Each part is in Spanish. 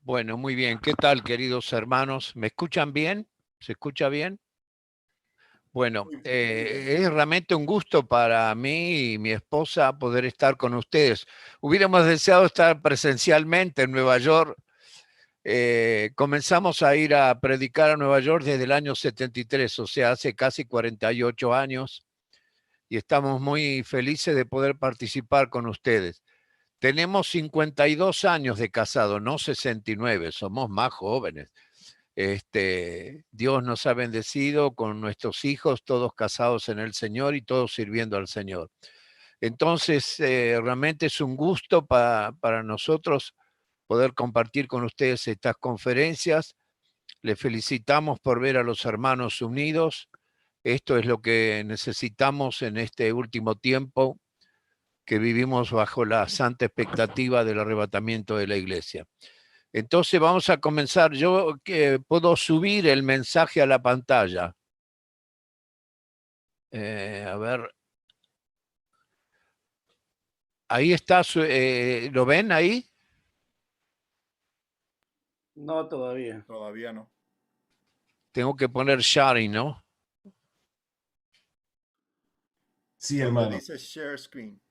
Bueno, muy bien. ¿Qué tal, queridos hermanos? ¿Me escuchan bien? ¿Se escucha bien? Bueno, Muy bien. es realmente un gusto para mí y mi esposa poder estar con ustedes. Hubiéramos deseado estar presencialmente en Nueva York. Comenzamos a ir a predicar a Nueva York desde el año 73, o sea, hace casi 48 años, y estamos muy felices de poder participar con ustedes. Tenemos 52 años de casado, no 69, somos más jóvenes. Dios nos ha bendecido con nuestros hijos, todos casados en el Señor y todos sirviendo al Señor. Entonces, realmente es un gusto para nosotros poder compartir con ustedes estas conferencias. Les felicitamos por ver a los hermanos unidos. Esto es lo que necesitamos en este último tiempo que vivimos bajo la santa expectativa del arrebatamiento de la iglesia. Entonces vamos a comenzar. Yo puedo subir el mensaje a la pantalla. A ver. Ahí está. ¿Lo ven ahí? No, todavía. Todavía no. Tengo que poner sharing, ¿no? Sí, Donde hermano. dice share screen.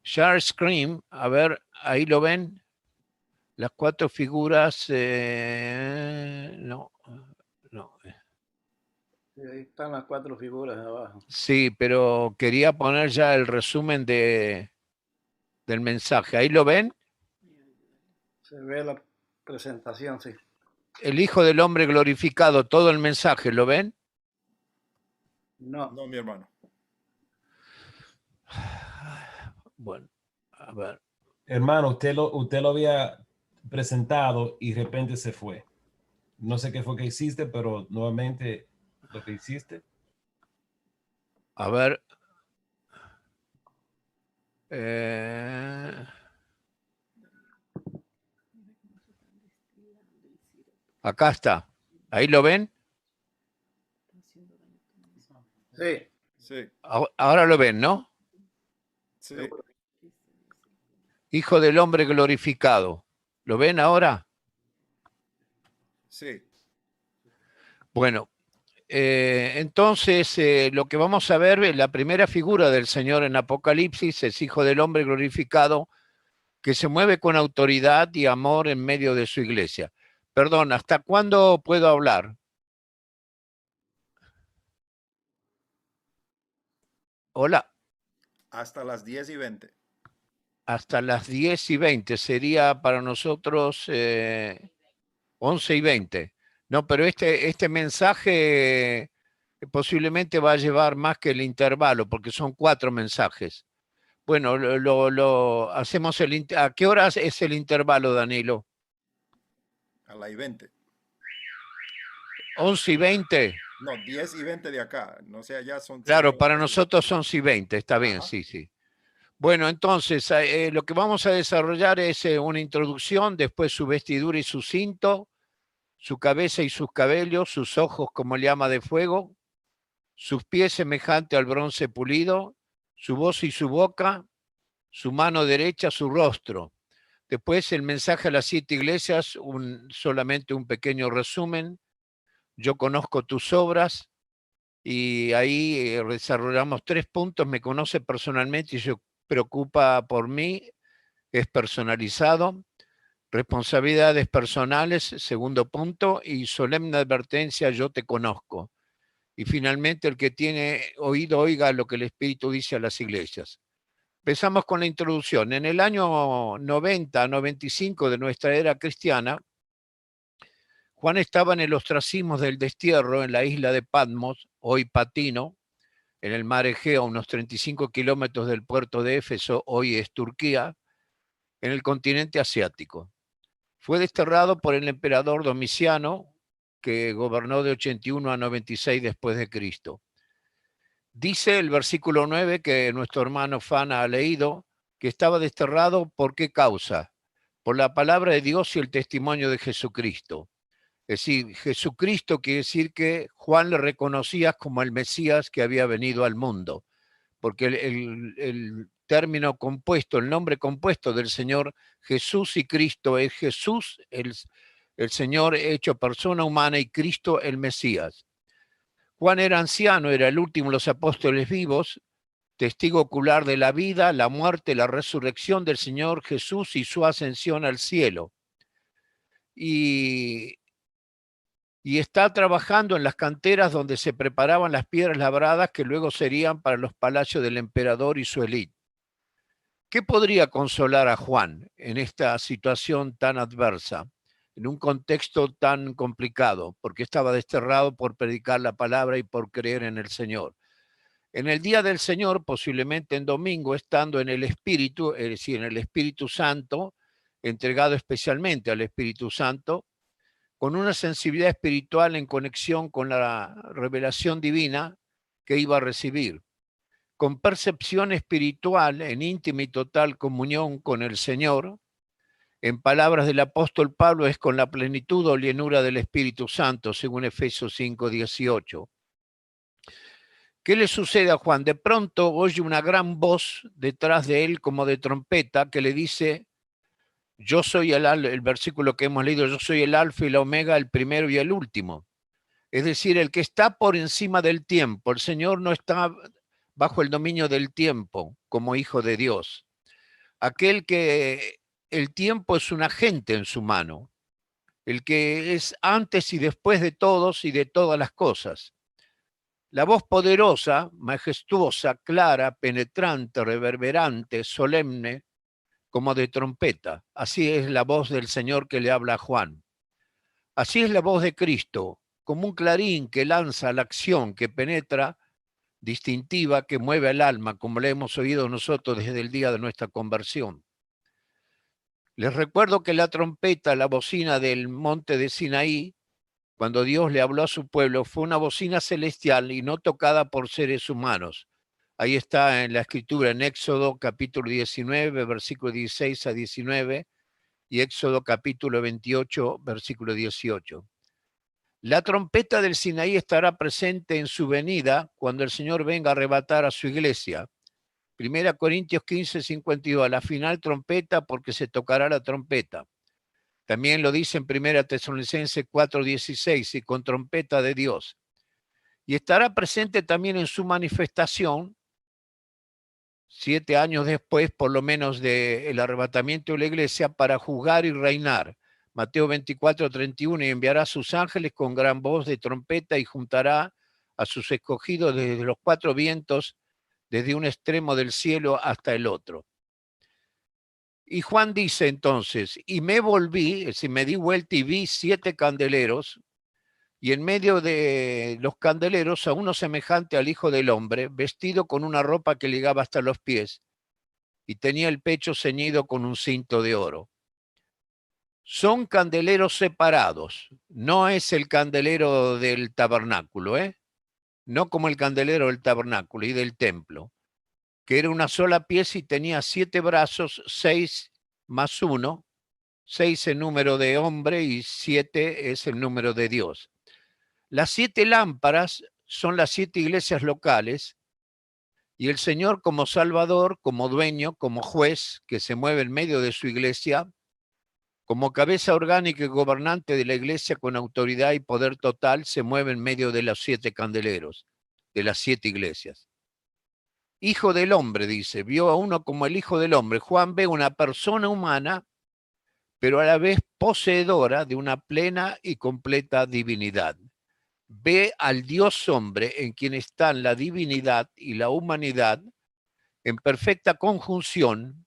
Share screen. A ver, ahí lo ven. Las cuatro figuras. No. Sí, ahí están las cuatro figuras de abajo. Sí, pero quería poner ya el resumen del mensaje. ¿Ahí lo ven? Se ve la presentación, sí. El Hijo del Hombre glorificado, todo el mensaje, ¿lo ven? No. No, mi hermano. Bueno, a ver. Hermano, usted lo había presentado y de repente se fue. No sé qué fue que hiciste, pero nuevamente lo que hiciste. A ver. Acá está. ¿Ahí lo ven? Sí. Sí, Ahora lo ven, ¿no? sí, Hijo del Hombre glorificado. ¿Lo ven ahora? sí. Bueno, entonces lo que vamos a ver, la primera figura del Señor en Apocalipsis es Hijo del Hombre glorificado, que se mueve con autoridad y amor en medio de su iglesia. Perdón, ¿hasta cuándo puedo hablar? Hola. Hasta las 10:20. Hasta las 10:20. Sería para nosotros 11:20. No, pero este mensaje posiblemente va a llevar más que el intervalo, porque son 4 mensajes. Bueno, lo hacemos ¿a qué horas es el intervalo, Danilo? A las 20. 11:20. No, 10:20 de acá. No sé, allá son Claro, para 11:20. nosotros son 11:20. Está bien, Ajá. sí, sí. Bueno, entonces lo que vamos a desarrollar es una introducción, después su vestidura y su cinto, su cabeza y sus cabellos, sus ojos como llama de fuego, sus pies semejante al bronce pulido, su voz y su boca, su mano derecha, su rostro. Después el mensaje a las 7 iglesias, solamente un pequeño resumen. Yo conozco tus obras y ahí desarrollamos 3 puntos. Me conoce personalmente y se preocupa por mí, es personalizado. Responsabilidades personales, segundo punto, y solemne advertencia, yo te conozco. Y finalmente, el que tiene oído, oiga lo que el Espíritu dice a las iglesias. Empezamos con la introducción. En el año 90-95 de nuestra era cristiana, Juan estaba en el ostracismo del destierro en la isla de Patmos, hoy Patino, en el mar Egeo, a unos 35 kilómetros del puerto de Éfeso, hoy es Turquía, en el continente asiático. Fue desterrado por el emperador Domiciano, que gobernó de 81 a 96 después de Cristo. Dice el versículo 9 que nuestro hermano Fana ha leído, que estaba desterrado ¿por qué causa? Por la palabra de Dios y el testimonio de Jesucristo. Es decir, Jesucristo quiere decir que Juan le reconocía como el Mesías que había venido al mundo, porque el término compuesto, el nombre compuesto del Señor Jesús y Cristo es Jesús, el Señor hecho persona humana, y Cristo el Mesías. Juan era anciano, era el último de los apóstoles vivos, testigo ocular de la vida, la muerte, la resurrección del Señor Jesús y su ascensión al cielo. Y está trabajando en las canteras donde se preparaban las piedras labradas que luego serían para los palacios del emperador y su élite. ¿Qué podría consolar a Juan en esta situación tan adversa, en un contexto tan complicado, porque estaba desterrado por predicar la palabra y por creer en el Señor? En el día del Señor, posiblemente en domingo, estando en el Espíritu, es decir, en el Espíritu Santo, entregado especialmente al Espíritu Santo, con una sensibilidad espiritual en conexión con la revelación divina que iba a recibir, con percepción espiritual en íntima y total comunión con el Señor. En palabras del apóstol Pablo, es con la plenitud o llenura del Espíritu Santo, según Efesios 5:18. ¿Qué le sucede a Juan? De pronto oye una gran voz detrás de él como de trompeta que le dice: yo soy el versículo que hemos leído, yo soy el alfa y la omega, el primero y el último. Es decir, el que está por encima del tiempo. El Señor no está bajo el dominio del tiempo como hijo de Dios. Aquel que el tiempo es un agente en su mano. El que es antes y después de todos y de todas las cosas. La voz poderosa, majestuosa, clara, penetrante, reverberante, solemne, como de trompeta. Así es la voz del Señor que le habla a Juan. Así es la voz de Cristo, como un clarín que lanza la acción, que penetra, distintiva, que mueve el alma, como le hemos oído nosotros desde el día de nuestra conversión. Les recuerdo que la trompeta, la bocina del monte de Sinaí, cuando Dios le habló a su pueblo, fue una bocina celestial y no tocada por seres humanos. Ahí está en la escritura, en Éxodo capítulo 19, versículo 16 a 19, y Éxodo capítulo 28, versículo 18. La trompeta del Sinaí estará presente en su venida cuando el Señor venga a arrebatar a su iglesia. 1 Corintios 15, 52, la final trompeta, porque se tocará la trompeta. También lo dice en 1 Tesalonicenses 4, 16, y con trompeta de Dios. Y estará presente también en su manifestación, 7 años después, por lo menos, del arrebatamiento de la iglesia, para juzgar y reinar. Mateo 24, 31, y enviará a sus ángeles con gran voz de trompeta y juntará a sus escogidos desde los 4 vientos, desde un extremo del cielo hasta el otro. Y Juan dice entonces, y me volví, es decir, me di vuelta y vi 7 candeleros, y en medio de los candeleros a uno semejante al Hijo del Hombre, vestido con una ropa que llegaba hasta los pies, y tenía el pecho ceñido con un cinto de oro. Son candeleros separados, no es el candelero del tabernáculo, no como el candelero del tabernáculo y del templo, que era una sola pieza y tenía 7 brazos, 6 más 1, 6 el número de hombre y 7 es el número de Dios. Las 7 lámparas son las 7 iglesias locales y el Señor como Salvador, como dueño, como juez que se mueve en medio de su iglesia, como cabeza orgánica y gobernante de la iglesia con autoridad y poder total, se mueve en medio de los 7 candeleros, de las 7 iglesias. Hijo del hombre, dice, vio a uno como el Hijo del Hombre. Juan ve una persona humana, pero a la vez poseedora de una plena y completa divinidad. Ve al Dios hombre en quien están la divinidad y la humanidad en perfecta conjunción,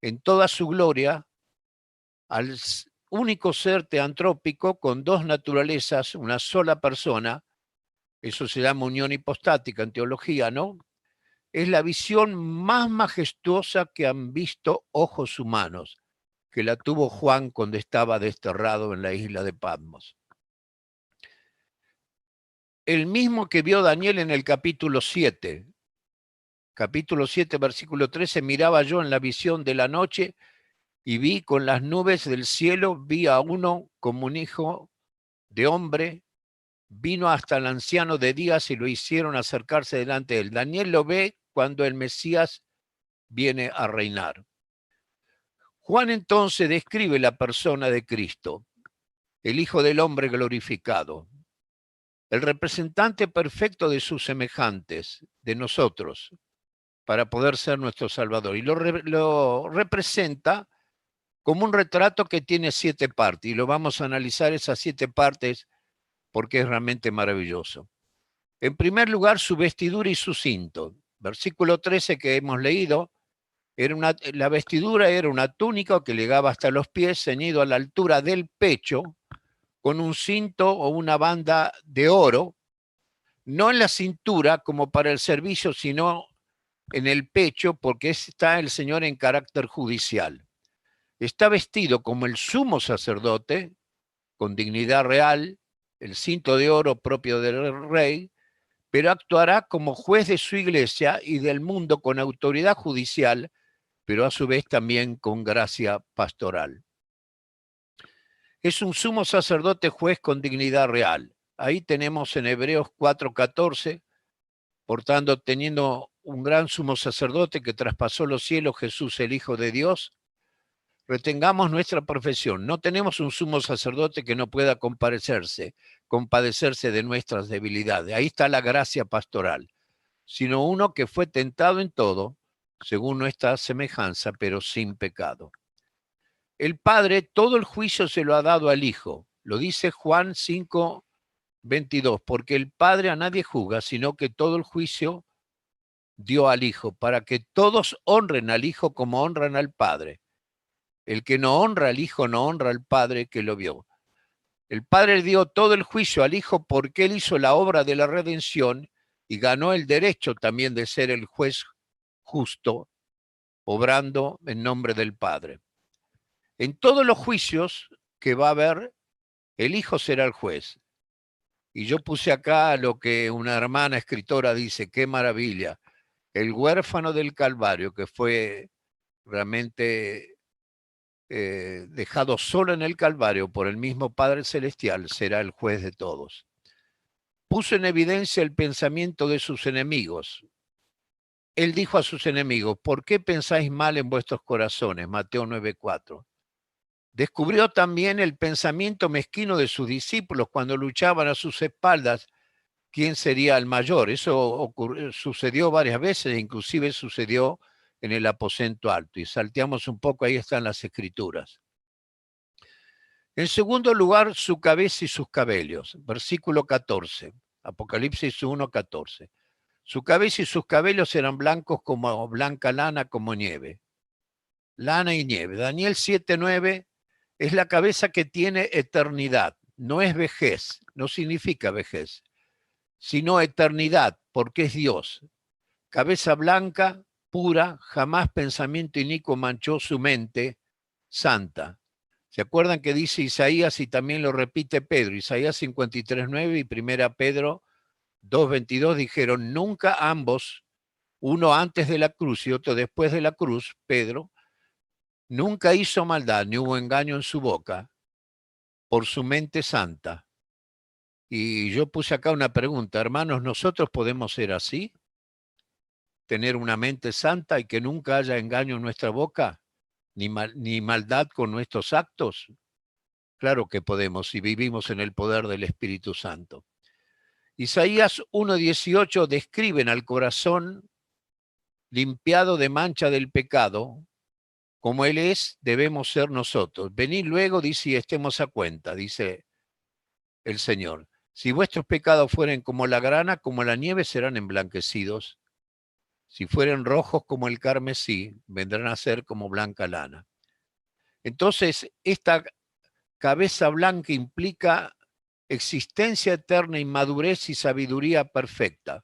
en toda su gloria, al único ser teantrópico con 2 naturalezas, una sola persona. Eso se llama unión hipostática en teología, ¿no? Es la visión más majestuosa que han visto ojos humanos, que la tuvo Juan cuando estaba desterrado en la isla de Patmos. El mismo que vio Daniel en el capítulo 7. Capítulo 7, versículo 13, miraba yo en la visión de la noche y vi con las nubes del cielo, vi a uno como un hijo de hombre, vino hasta el anciano de días y lo hicieron acercarse delante de él. Daniel lo ve cuando el Mesías viene a reinar. Juan entonces describe la persona de Cristo, el Hijo del Hombre glorificado, el representante perfecto de sus semejantes, de nosotros, para poder ser nuestro Salvador. Y lo representa como un retrato que tiene 7 partes, y lo vamos a analizar esas 7 partes porque es realmente maravilloso. En primer lugar, su vestidura y su cinto. Versículo 13 que hemos leído, la vestidura era una túnica que llegaba hasta los pies, ceñido a la altura del pecho, con un cinto o una banda de oro, no en la cintura como para el servicio, sino en el pecho, porque está el Señor en carácter judicial. Está vestido como el sumo sacerdote, con dignidad real, el cinto de oro propio del rey, pero actuará como juez de su iglesia y del mundo con autoridad judicial, pero a su vez también con gracia pastoral. Es un sumo sacerdote juez con dignidad real. Ahí tenemos en Hebreos 4:14, por tanto, teniendo un gran sumo sacerdote que traspasó los cielos, Jesús el Hijo de Dios, retengamos nuestra profesión. No tenemos un sumo sacerdote que no pueda compadecerse de nuestras debilidades. Ahí está la gracia pastoral, sino uno que fue tentado en todo, según nuestra semejanza, pero sin pecado. El Padre todo el juicio se lo ha dado al Hijo. Lo dice Juan 5:22, porque el Padre a nadie juzga, sino que todo el juicio dio al Hijo, para que todos honren al Hijo como honran al Padre. El que no honra al Hijo no honra al Padre que lo vio. El Padre dio todo el juicio al Hijo porque Él hizo la obra de la redención y ganó el derecho también de ser el juez justo, obrando en nombre del Padre. En todos los juicios que va a haber, el Hijo será el juez. Y yo puse acá lo que una hermana escritora dice, qué maravilla. El huérfano del Calvario, que fue realmente dejado solo en el Calvario por el mismo Padre Celestial, será el juez de todos. Puso en evidencia el pensamiento de sus enemigos. Él dijo a sus enemigos, ¿por qué pensáis mal en vuestros corazones? Mateo 9:4. Descubrió también el pensamiento mezquino de sus discípulos cuando luchaban a sus espaldas quién sería el mayor. Eso sucedió varias veces, inclusive sucedió en el aposento alto. Y salteamos un poco, ahí están las escrituras. En segundo lugar, su cabeza y sus cabellos. Versículo 14, Apocalipsis 1:14. Su cabeza y sus cabellos eran blancos como blanca lana, como nieve. Lana y nieve. Daniel 7:9 es la cabeza que tiene eternidad. No es vejez, no significa vejez, sino eternidad, porque es Dios. Cabeza blanca, pura, jamás pensamiento inicuo manchó su mente, santa. ¿Se acuerdan que dice Isaías y también lo repite Pedro? Isaías 53:9 y 1 Pedro 2:22 dijeron, nunca ambos, uno antes de la cruz y otro después de la cruz, Pedro, nunca hizo maldad, ni hubo engaño en su boca, por su mente santa. Y yo puse acá una pregunta, hermanos, ¿nosotros podemos ser así? ¿Tener una mente santa y que nunca haya engaño en nuestra boca? Ni maldad con nuestros actos? Claro que podemos si vivimos en el poder del Espíritu Santo. Isaías 1:18 describen al corazón limpiado de mancha del pecado, como Él es, debemos ser nosotros. Venid luego, dice, y estemos a cuenta, dice el Señor. Si vuestros pecados fueren como la grana, como la nieve, serán emblanquecidos. Si fueren rojos como el carmesí, vendrán a ser como blanca lana. Entonces, esta cabeza blanca implica existencia eterna, inmadurez y sabiduría perfecta.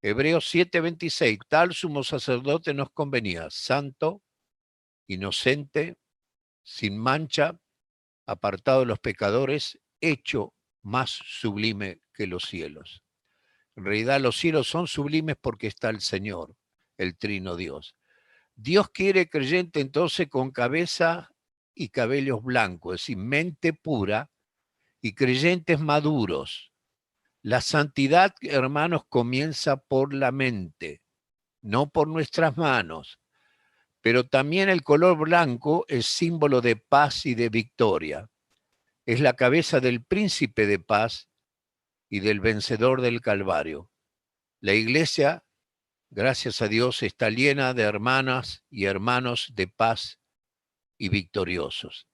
Hebreos 7:26, tal sumo sacerdote nos convenía, santo, inocente, sin mancha, apartado de los pecadores, hecho más sublime que los cielos. En realidad los cielos son sublimes porque está el Señor, el Trino Dios. Dios quiere creyente entonces con cabeza y cabellos blancos, es decir, mente pura y creyentes maduros. La santidad, hermanos, comienza por la mente, no por nuestras manos. Pero también el color blanco es símbolo de paz y de victoria. Es la cabeza del príncipe de paz y del vencedor del Calvario. La iglesia, gracias a Dios, está llena de hermanas y hermanos de paz y victoriosos.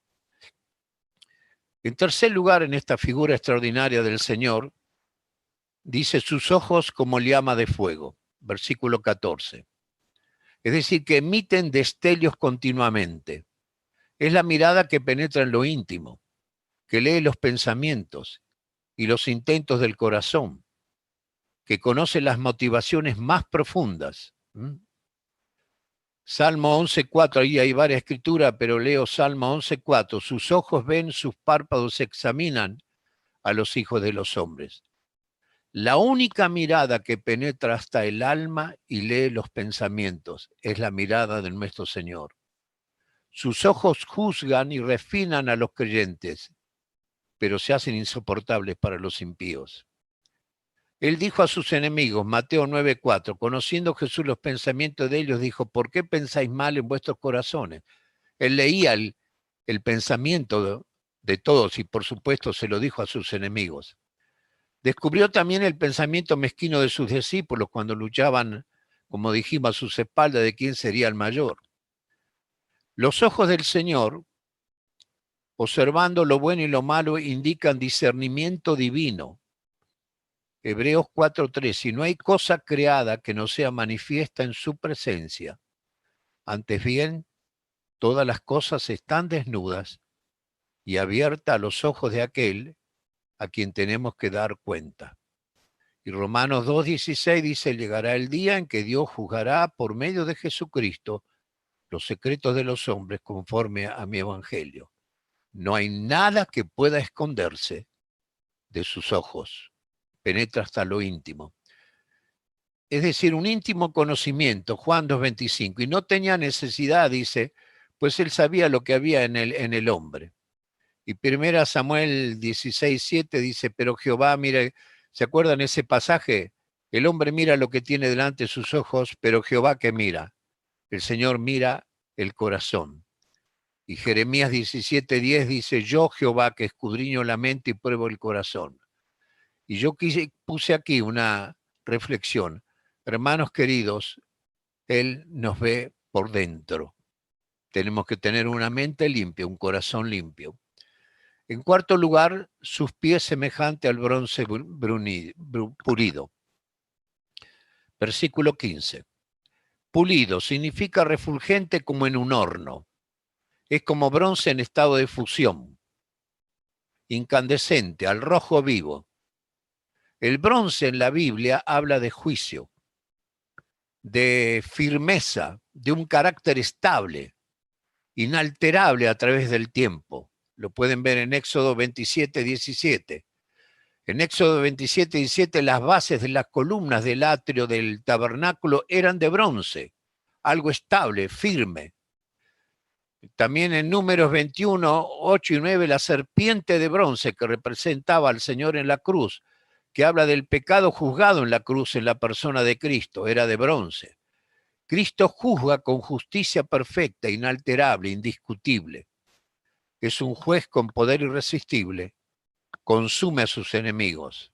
En tercer lugar, en esta figura extraordinaria del Señor, dice sus ojos como llama de fuego, versículo 14. Es decir, que emiten destellos continuamente. Es la mirada que penetra en lo íntimo, que lee los pensamientos y los intentos del corazón, que conoce las motivaciones más profundas. Salmo 11.4, ahí hay varias escrituras, pero leo Salmo 11.4. Sus ojos ven, sus párpados examinan a los hijos de los hombres. La única mirada que penetra hasta el alma y lee los pensamientos es la mirada de nuestro Señor. Sus ojos juzgan y refinan a los creyentes, pero se hacen insoportables para los impíos. Él dijo a sus enemigos, Mateo 9.4, conociendo Jesús los pensamientos de ellos, dijo, ¿por qué pensáis mal en vuestros corazones? Él leía el pensamiento de todos y por supuesto se lo dijo a sus enemigos. Descubrió también el pensamiento mezquino de sus discípulos cuando luchaban, como dijimos, a sus espaldas de quién sería el mayor. Los ojos del Señor, observando lo bueno y lo malo, indican discernimiento divino. Hebreos 4.3, y no hay cosa creada que no sea manifiesta en su presencia. Antes bien, todas las cosas están desnudas y abiertas a los ojos de aquel a quien tenemos que dar cuenta. Y Romanos 2.16 dice, llegará el día en que Dios juzgará por medio de Jesucristo los secretos de los hombres conforme a mi evangelio. No hay nada que pueda esconderse de sus ojos. Penetra hasta lo íntimo. Es decir, un íntimo conocimiento, Juan 2.25, y no tenía necesidad, dice, pues él sabía lo que había en el hombre. Y 1 Samuel 16.7 dice, pero Jehová, mire, ¿se acuerdan ese pasaje? El hombre mira lo que tiene delante de sus ojos, pero Jehová, ¿qué mira? El Señor mira el corazón. Y Jeremías 17.10 dice, yo Jehová que escudriño la mente y pruebo el corazón. Y yo puse aquí una reflexión. Hermanos queridos, Él nos ve por dentro. Tenemos que tener una mente limpia, un corazón limpio. En cuarto lugar, sus pies semejante al bronce pulido. Versículo 15. Pulido significa refulgente como en un horno. Es como bronce en estado de fusión. Incandescente, al rojo vivo. El bronce en la Biblia habla de juicio, de firmeza, de un carácter estable, inalterable a través del tiempo. Lo pueden ver en Éxodo 27.17. En Éxodo 27.17 las bases de las columnas del atrio del tabernáculo eran de bronce, algo estable, firme. También en Números 21.8 y 9 la serpiente de bronce que representaba al Señor en la cruz, que habla del pecado juzgado en la cruz en la persona de Cristo, era de bronce. Cristo juzga con justicia perfecta, inalterable, indiscutible. Es un juez con poder irresistible, consume a sus enemigos.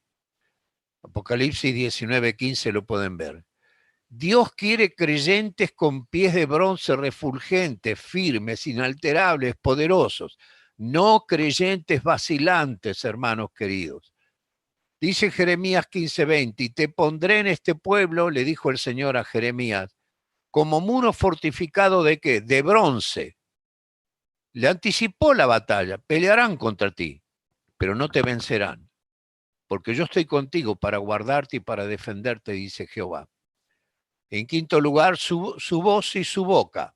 Apocalipsis 19:15 lo pueden ver. Dios quiere creyentes con pies de bronce refulgentes, firmes, inalterables, poderosos, no creyentes vacilantes, hermanos queridos. Dice Jeremías 15:20, y te pondré en este pueblo, le dijo el Señor a Jeremías, como muro fortificado ¿de qué? De bronce. Le anticipó la batalla, pelearán contra ti, pero no te vencerán, porque yo estoy contigo para guardarte y para defenderte, dice Jehová. En quinto lugar, su voz y su boca.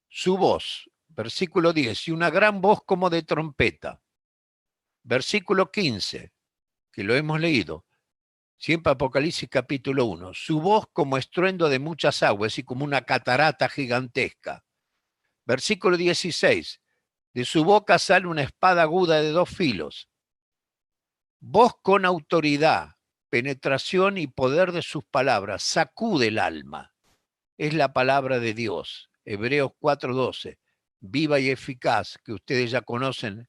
Su voz, versículo 10, y una gran voz como de trompeta. Versículo 15, que lo hemos leído, siempre Apocalipsis capítulo 1, su voz como estruendo de muchas aguas y como una catarata gigantesca. Versículo 16, de su boca sale una espada aguda de 2 filos. Voz con autoridad, penetración y poder de sus palabras, sacude el alma. Es la palabra de Dios. Hebreos 4:12, viva y eficaz, que ustedes ya conocen.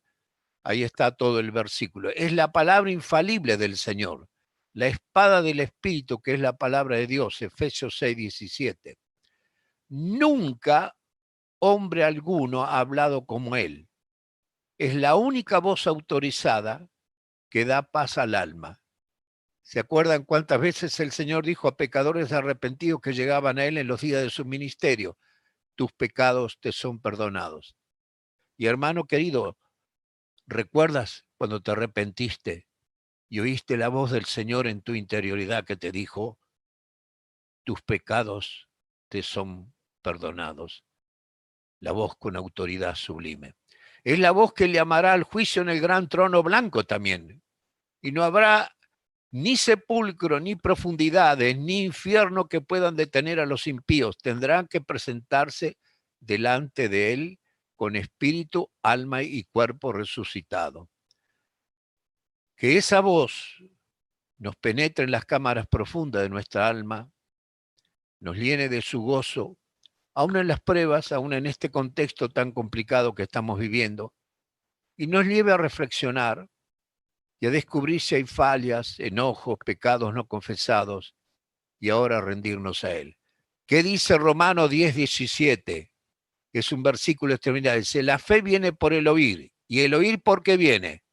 Ahí está todo el versículo. Es la palabra infalible del Señor. La espada del Espíritu, que es la palabra de Dios, Efesios 6:17. Nunca hombre alguno ha hablado como él. Es la única voz autorizada que da paz al alma. ¿Se acuerdan cuántas veces el Señor dijo a pecadores arrepentidos que llegaban a Él en los días de su ministerio? Tus pecados te son perdonados. Y hermano querido, ¿recuerdas cuando te arrepentiste y oíste la voz del Señor en tu interioridad que te dijo, tus pecados te son perdonados? La voz con autoridad sublime. Es la voz que le llamará al juicio en el gran trono blanco también. Y no habrá ni sepulcro, ni profundidades, ni infierno que puedan detener a los impíos. Tendrán que presentarse delante de Él con espíritu, alma y cuerpo resucitado. Que esa voz nos penetre en las cámaras profundas de nuestra alma, nos llene de su gozo, aún en las pruebas, aún en este contexto tan complicado que estamos viviendo, y nos lleve a reflexionar y a descubrir si hay fallas, enojos, pecados no confesados, y ahora rendirnos a Él. ¿Qué dice Romanos 10:17? Es un versículo extraordinario. Dice, la fe viene por el oír. ¿Y el oír por qué viene?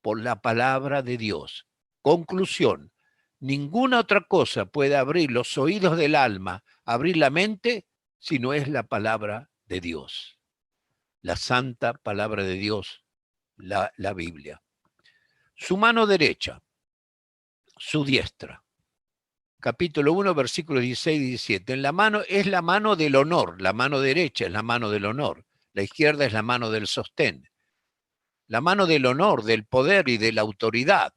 Por la palabra de Dios. Conclusión, ninguna otra cosa puede abrir los oídos del alma, abrir la mente, si no es la palabra de Dios. La santa palabra de Dios, la Biblia. Su mano derecha, su diestra. Capítulo 1, versículos 16 y 17. En la mano es la mano del honor, la mano derecha es la mano del honor, la izquierda es la mano del sostén. La mano del honor, del poder y de la autoridad.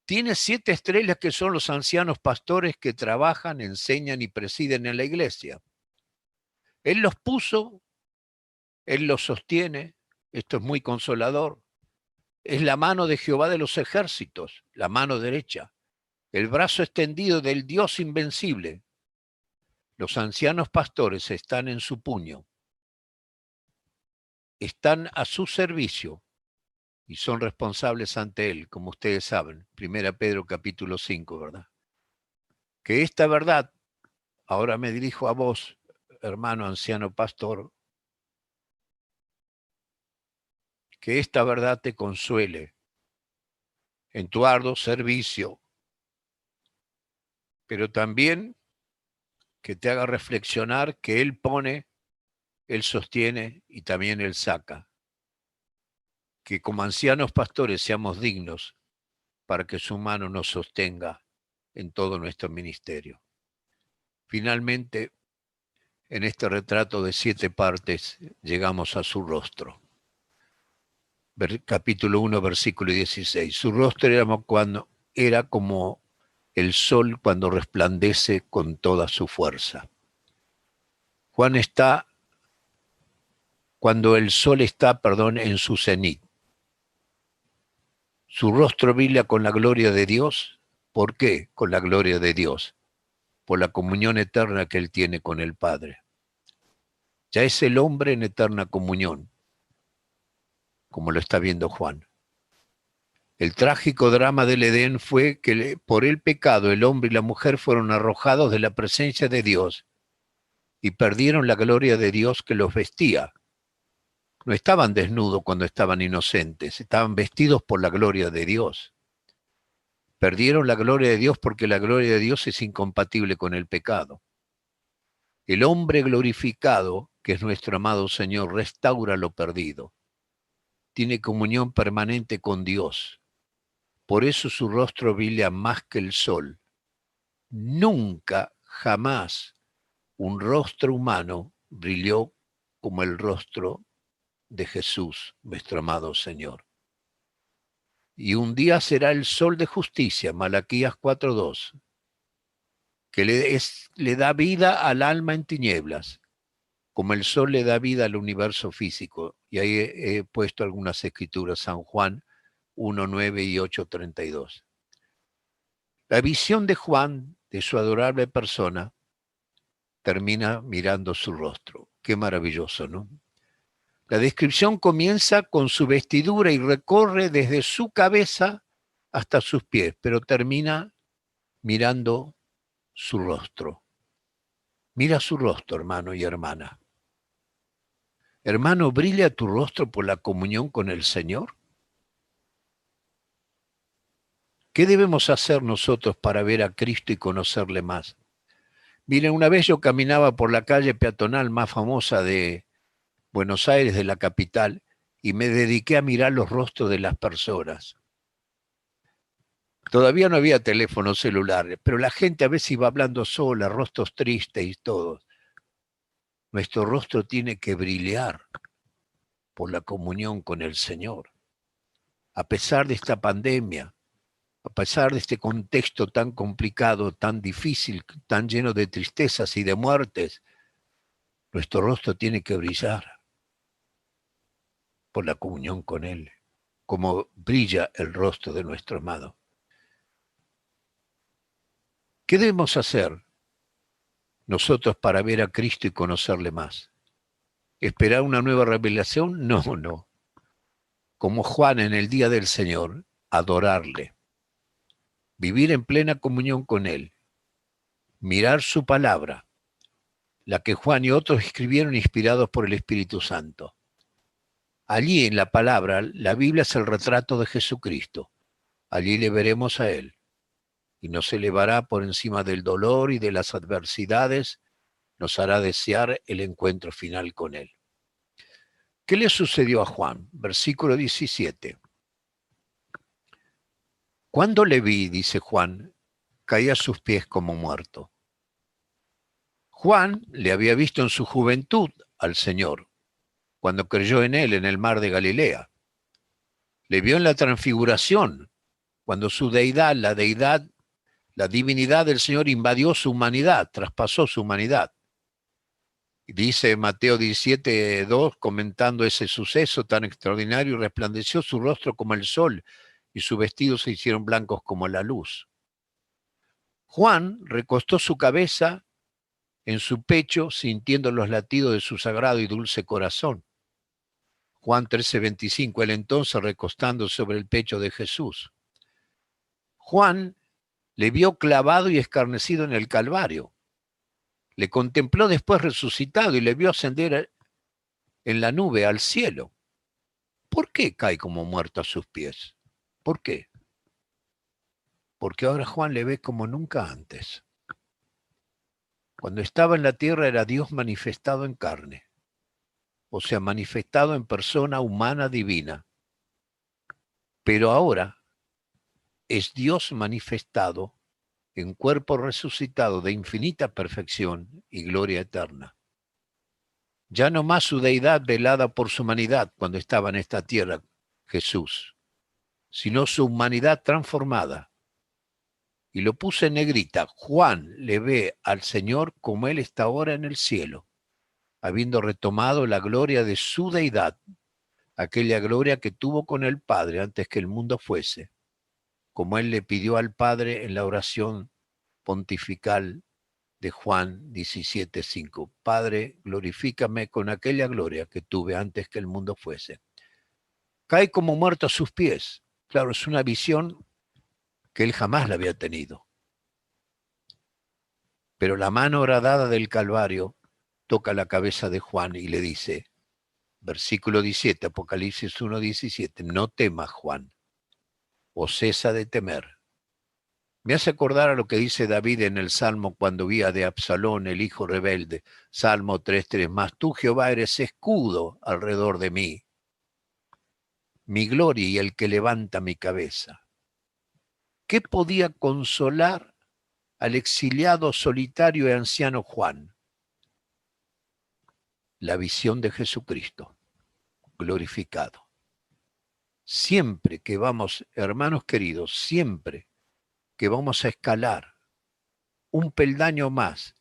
Tiene 7 estrellas que son los ancianos pastores que trabajan, enseñan y presiden en la iglesia. Él los puso, Él los sostiene, esto es muy consolador. Es la mano de Jehová de los ejércitos, la mano derecha. El brazo extendido del Dios invencible. Los ancianos pastores están en su puño. Están a su servicio y son responsables ante Él, como ustedes saben. 1 Pedro capítulo 5, ¿verdad? Que esta verdad, ahora me dirijo a vos, hermano anciano pastor, que esta verdad te consuele en tu arduo servicio, pero también que te haga reflexionar que Él pone, Él sostiene y también Él saca. Que como ancianos pastores seamos dignos para que su mano nos sostenga en todo nuestro ministerio. Finalmente, en este retrato de 7 partes, llegamos a su rostro. Capítulo 1, versículo 16. Su rostro era como el sol cuando resplandece con toda su fuerza. Juan está, cuando el sol está, en su cenit. Su rostro brilla con la gloria de Dios. ¿Por qué? Con la gloria de Dios. Por la comunión eterna que Él tiene con el Padre. Ya es el hombre en eterna comunión, como lo está viendo Juan. El trágico drama del Edén fue que por el pecado el hombre y la mujer fueron arrojados de la presencia de Dios y perdieron la gloria de Dios que los vestía. No estaban desnudos cuando estaban inocentes, estaban vestidos por la gloria de Dios. Perdieron la gloria de Dios porque la gloria de Dios es incompatible con el pecado. El hombre glorificado, que es nuestro amado Señor, restaura lo perdido. Tiene comunión permanente con Dios. Por eso su rostro brilla más que el sol. Nunca, jamás, un rostro humano brilló como el rostro de Jesús, nuestro amado Señor. Y un día será el sol de justicia, Malaquías 4:2, que le da vida al alma en tinieblas, como el sol le da vida al universo físico. Y ahí he puesto algunas escrituras, San Juan 1:9 y 8:32. La visión de Juan, de su adorable persona, termina mirando su rostro. Qué maravilloso, ¿no? La descripción comienza con su vestidura y recorre desde su cabeza hasta sus pies, pero termina mirando su rostro. Mira su rostro, hermano y hermana. Hermano, ¿brilla tu rostro por la comunión con el Señor? ¿Qué debemos hacer nosotros para ver a Cristo y conocerle más? Miren, una vez yo caminaba por la calle peatonal más famosa de Buenos Aires, de la capital, y me dediqué a mirar los rostros de las personas. Todavía no había teléfonos celulares, pero la gente a veces iba hablando sola, rostros tristes y todo. Nuestro rostro tiene que brillar por la comunión con el Señor. A pesar de esta pandemia, a pesar de este contexto tan complicado, tan difícil, tan lleno de tristezas y de muertes, nuestro rostro tiene que brillar por la comunión con Él, como brilla el rostro de nuestro amado. ¿Qué debemos hacer nosotros para ver a Cristo y conocerle más? ¿Esperar una nueva revelación? No, no. Como Juan en el día del Señor, adorarle, vivir en plena comunión con Él, mirar su palabra, la que Juan y otros escribieron inspirados por el Espíritu Santo. Allí en la palabra, la Biblia es el retrato de Jesucristo. Allí le veremos a Él y nos elevará por encima del dolor y de las adversidades, nos hará desear el encuentro final con Él. ¿Qué le sucedió a Juan? Versículo 17. Cuando le vi, dice Juan, caí a sus pies como muerto. Juan le había visto en su juventud al Señor, cuando creyó en Él en el mar de Galilea. Le vio en la transfiguración, cuando su deidad, la divinidad del Señor invadió su humanidad, traspasó su humanidad. Dice Mateo 17:2, comentando ese suceso tan extraordinario, y resplandeció su rostro como el sol, y sus vestidos se hicieron blancos como la luz. Juan recostó su cabeza en su pecho, sintiendo los latidos de su sagrado y dulce corazón. Juan 13:25, él entonces recostando sobre el pecho de Jesús. Juan le vio clavado y escarnecido en el Calvario. Le contempló después resucitado y le vio ascender en la nube al cielo. ¿Por qué cae como muerto a sus pies? ¿Por qué? Porque ahora Juan le ve como nunca antes. Cuando estaba en la tierra era Dios manifestado en carne, o sea, manifestado en persona humana divina. Pero ahora es Dios manifestado en cuerpo resucitado de infinita perfección y gloria eterna. Ya no más su deidad velada por su humanidad cuando estaba en esta tierra, Jesús, sino su humanidad transformada. Y lo puse en negrita. Juan le ve al Señor como Él está ahora en el cielo, habiendo retomado la gloria de su deidad, aquella gloria que tuvo con el Padre antes que el mundo fuese, como Él le pidió al Padre en la oración pontifical de Juan 17:5. Padre, glorifícame con aquella gloria que tuve antes que el mundo fuese. Cae como muerto a sus pies. Claro, es una visión que él jamás la había tenido. Pero la mano horadada del Calvario toca la cabeza de Juan y le dice, versículo 17, Apocalipsis 1:17, no temas, Juan, o cesa de temer. Me hace acordar a lo que dice David en el Salmo cuando huía de Absalón, el hijo rebelde. Salmo 3:3, mas tú, Jehová, eres escudo alrededor de mí, mi gloria y el que levanta mi cabeza. ¿Qué podía consolar al exiliado, solitario y anciano Juan? La visión de Jesucristo glorificado. Siempre que vamos, hermanos queridos, siempre que vamos a escalar un peldaño más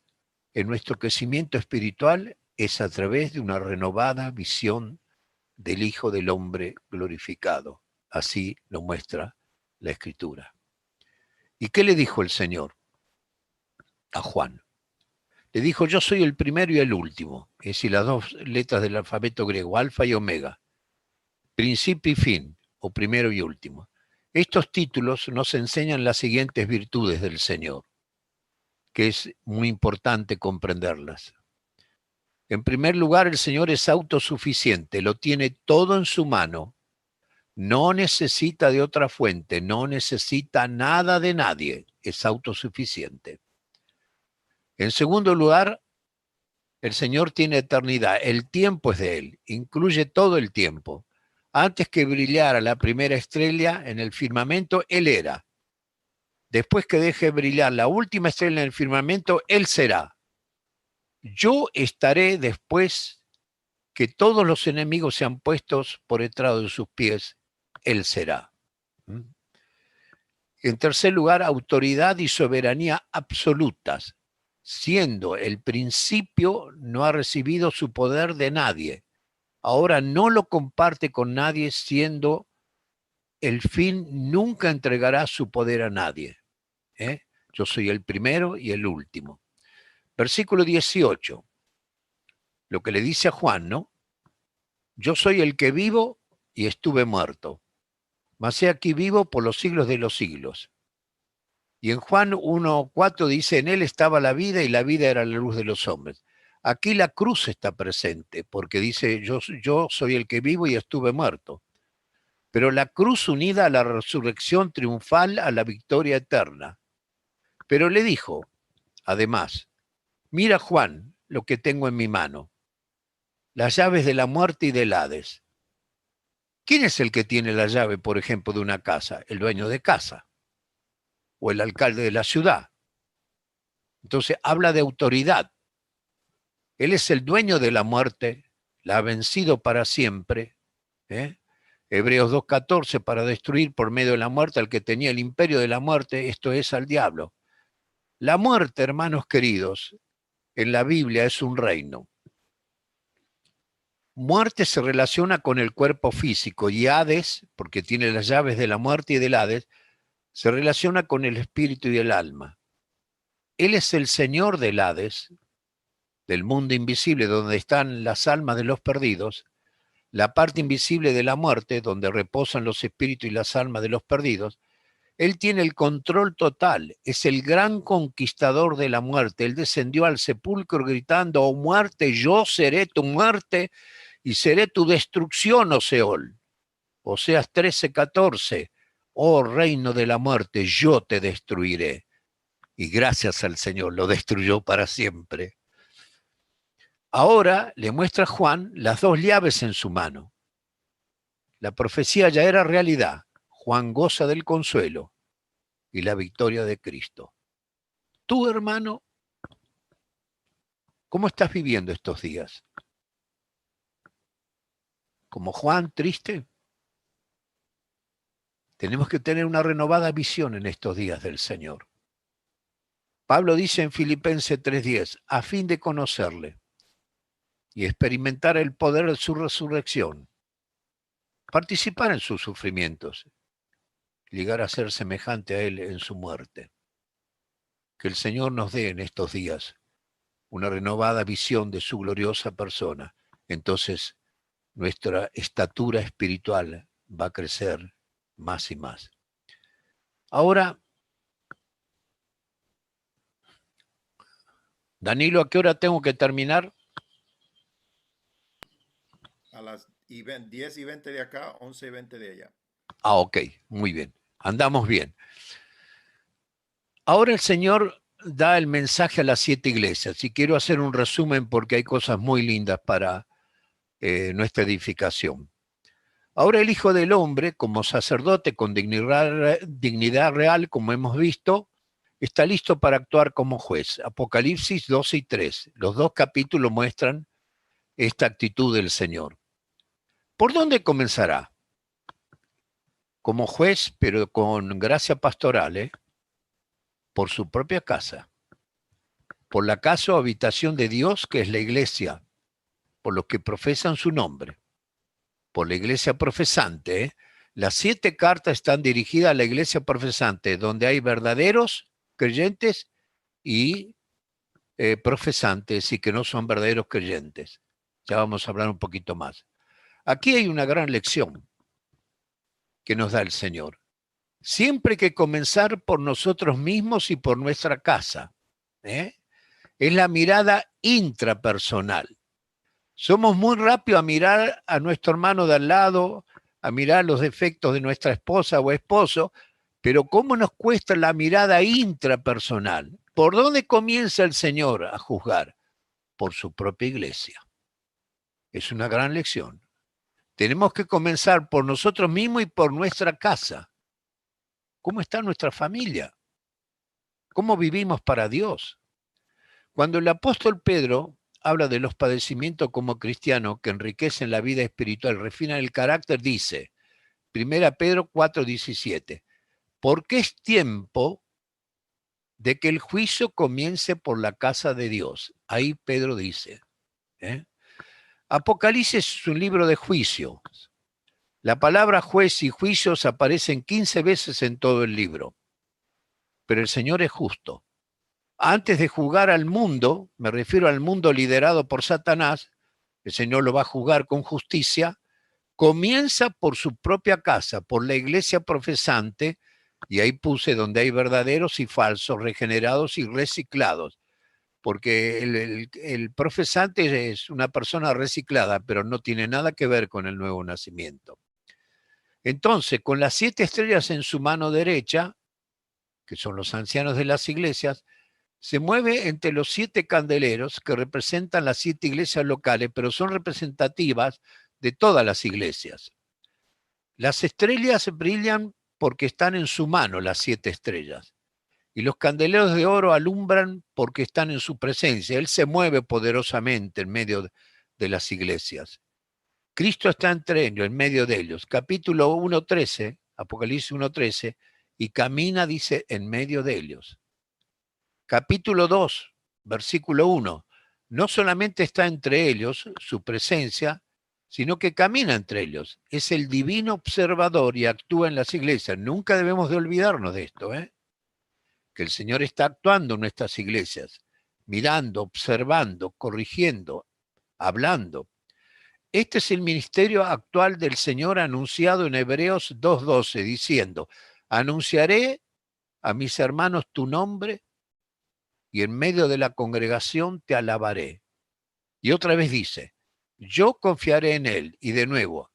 en nuestro crecimiento espiritual es a través de una renovada visión del Hijo del Hombre glorificado. Así lo muestra la Escritura. ¿Y qué le dijo el Señor a Juan? Le dijo, yo soy el primero y el último, es decir, las dos letras del alfabeto griego, alfa y omega, principio y fin, o primero y último. Estos títulos nos enseñan las siguientes virtudes del Señor, que es muy importante comprenderlas. En primer lugar, el Señor es autosuficiente, lo tiene todo en su mano, no necesita de otra fuente, no necesita nada de nadie, es autosuficiente. En segundo lugar, el Señor tiene eternidad, el tiempo es de Él, incluye todo el tiempo. Antes que brillara la primera estrella en el firmamento, Él era. Después que deje brillar la última estrella en el firmamento, Él será. Yo estaré después que todos los enemigos sean puestos por estrado de sus pies, Él será. En tercer lugar, autoridad y soberanía absolutas. Siendo el principio, no ha recibido su poder de nadie. Ahora no lo comparte con nadie, siendo el fin, nunca entregará su poder a nadie. Yo soy el primero y el último. Versículo 18. Lo que le dice a Juan, ¿no? Yo soy el que vivo y estuve muerto, mas he aquí vivo por los siglos de los siglos. Y en Juan 1:4 dice, en él estaba la vida y la vida era la luz de los hombres. Aquí la cruz está presente, porque dice, yo soy el que vivo y estuve muerto. Pero la cruz unida a la resurrección triunfal, a la victoria eterna. Pero le dijo, además, mira Juan, lo que tengo en mi mano, las llaves de la muerte y del Hades. ¿Quién es el que tiene la llave, por ejemplo, de una casa? El dueño de casa o el alcalde de la ciudad. Entonces habla de autoridad. Él es el dueño de la muerte, la ha vencido para siempre. Hebreos 2:14, para destruir por medio de la muerte al que tenía el imperio de la muerte, esto es al diablo. La muerte, hermanos queridos, en la Biblia es un reino. Muerte se relaciona con el cuerpo físico y Hades, porque tiene las llaves de la muerte y del Hades, se relaciona con el espíritu y el alma. Él es el Señor del Hades, del mundo invisible donde están las almas de los perdidos, la parte invisible de la muerte, donde reposan los espíritus y las almas de los perdidos. Él tiene el control total, es el gran conquistador de la muerte. Él descendió al sepulcro gritando, oh muerte, yo seré tu muerte y seré tu destrucción, oh Seol. Oseas 13:14, oh reino de la muerte, yo te destruiré. Y gracias al Señor, lo destruyó para siempre. Ahora le muestra a Juan las dos llaves en su mano. La profecía ya era realidad. Juan goza del consuelo y la victoria de Cristo. Tú, hermano, ¿cómo estás viviendo estos días? ¿Como Juan, triste? Tenemos que tener una renovada visión en estos días del Señor. Pablo dice en Filipenses 3:10, a fin de conocerle y experimentar el poder de su resurrección, participar en sus sufrimientos, llegar a ser semejante a Él en su muerte. Que el Señor nos dé en estos días una renovada visión de su gloriosa persona. Entonces, nuestra estatura espiritual va a crecer más y más. Ahora, Danilo, ¿a qué hora tengo que terminar? A las 10:20 de acá, 11:20 de allá. Ah, ok, muy bien. Andamos bien. Ahora el Señor da el mensaje a las 7 iglesias y quiero hacer un resumen porque hay cosas muy lindas para nuestra edificación. Ahora el Hijo del Hombre, como sacerdote con dignidad real, como hemos visto, está listo para actuar como juez. Apocalipsis 12 y 3. Los dos capítulos muestran esta actitud del Señor. ¿Por dónde comenzará? Como juez, pero con gracia pastoral, por su propia casa, por la casa o habitación de Dios, que es la iglesia, por los que profesan su nombre, por la iglesia profesante, Las 7 cartas están dirigidas a la iglesia profesante, donde hay verdaderos creyentes y profesantes y que no son verdaderos creyentes. Ya vamos a hablar un poquito más. Aquí hay una gran lección que nos da el Señor. Siempre hay que comenzar por nosotros mismos y por nuestra casa. Es la mirada intrapersonal. Somos muy rápidos a mirar a nuestro hermano de al lado, a mirar los defectos de nuestra esposa o esposo, pero ¿cómo nos cuesta la mirada intrapersonal? ¿Por dónde comienza el Señor a juzgar? Por su propia iglesia. Es una gran lección. Tenemos que comenzar por nosotros mismos y por nuestra casa. ¿Cómo está nuestra familia? ¿Cómo vivimos para Dios? Cuando el apóstol Pedro habla de los padecimientos como cristiano que enriquecen la vida espiritual, refinan el carácter, dice, 1 Pedro 4:17, porque es tiempo de que el juicio comience por la casa de Dios. Ahí Pedro dice. Apocalipsis es un libro de juicio. La palabra juez y juicios aparecen 15 veces en todo el libro. Pero el Señor es justo. Antes de juzgar al mundo, me refiero al mundo liderado por Satanás, el Señor lo va a juzgar con justicia, comienza por su propia casa, por la iglesia profesante, y ahí puse donde hay verdaderos y falsos, regenerados y reciclados, porque el profesante es una persona reciclada, pero no tiene nada que ver con el nuevo nacimiento. Entonces, con las 7 estrellas en su mano derecha, que son los ancianos de las iglesias, se mueve entre los 7 candeleros que representan las 7 iglesias locales, pero son representativas de todas las iglesias. Las estrellas brillan porque están en su mano, las 7 estrellas. Y los candeleros de oro alumbran porque están en su presencia. Él se mueve poderosamente en medio de las iglesias. Cristo está entre ellos, en medio de ellos. Capítulo 1:13, Apocalipsis 1:13, y camina, dice, en medio de ellos. Capítulo 2, versículo 1, no solamente está entre ellos, su presencia, sino que camina entre ellos. Es el divino observador y actúa en las iglesias. Nunca debemos de olvidarnos de esto, que el Señor está actuando en nuestras iglesias, mirando, observando, corrigiendo, hablando. Este es el ministerio actual del Señor anunciado en Hebreos 2:12, diciendo, anunciaré a mis hermanos tu nombre y en medio de la congregación te alabaré. Y otra vez dice, yo confiaré en él. Y de nuevo,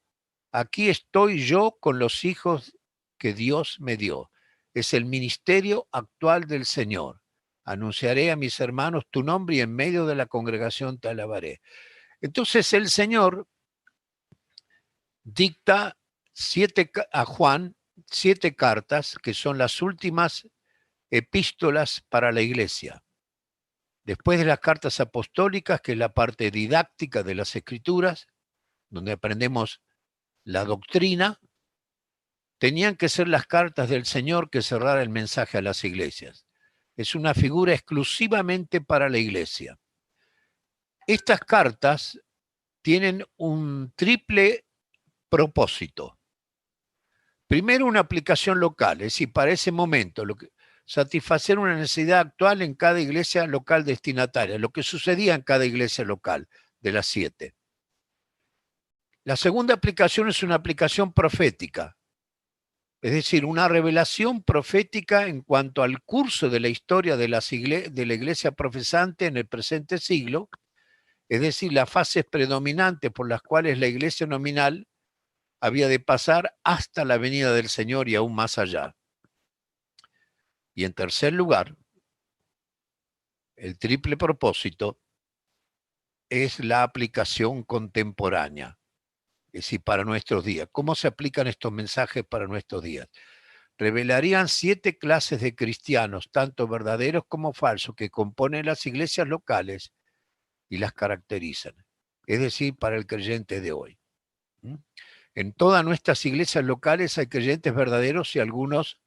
aquí estoy yo con los hijos que Dios me dio. Es el ministerio actual del Señor. Anunciaré a mis hermanos tu nombre y en medio de la congregación te alabaré. Entonces el Señor dicta a Juan 7 cartas que son las últimas epístolas para la iglesia. Después de las cartas apostólicas, que es la parte didáctica de las escrituras, donde aprendemos la doctrina, tenían que ser las cartas del Señor que cerrara el mensaje a las iglesias. Es una figura exclusivamente para la iglesia. Estas cartas tienen un triple propósito. Primero, una aplicación local, es decir, para ese momento, satisfacer una necesidad actual en cada iglesia local destinataria, lo que sucedía en cada iglesia local de las 7. La segunda aplicación es una aplicación profética, es decir, una revelación profética en cuanto al curso de la historia de la iglesia profesante en el presente siglo, es decir, las fases predominantes por las cuales la iglesia nominal había de pasar hasta la venida del Señor y aún más allá. Y en tercer lugar, el triple propósito es la aplicación contemporánea, es decir, para nuestros días. ¿Cómo se aplican estos mensajes para nuestros días? Revelarían 7 clases de cristianos, tanto verdaderos como falsos, que componen las iglesias locales y las caracterizan, es decir, para el creyente de hoy. En todas nuestras iglesias locales hay creyentes verdaderos y algunos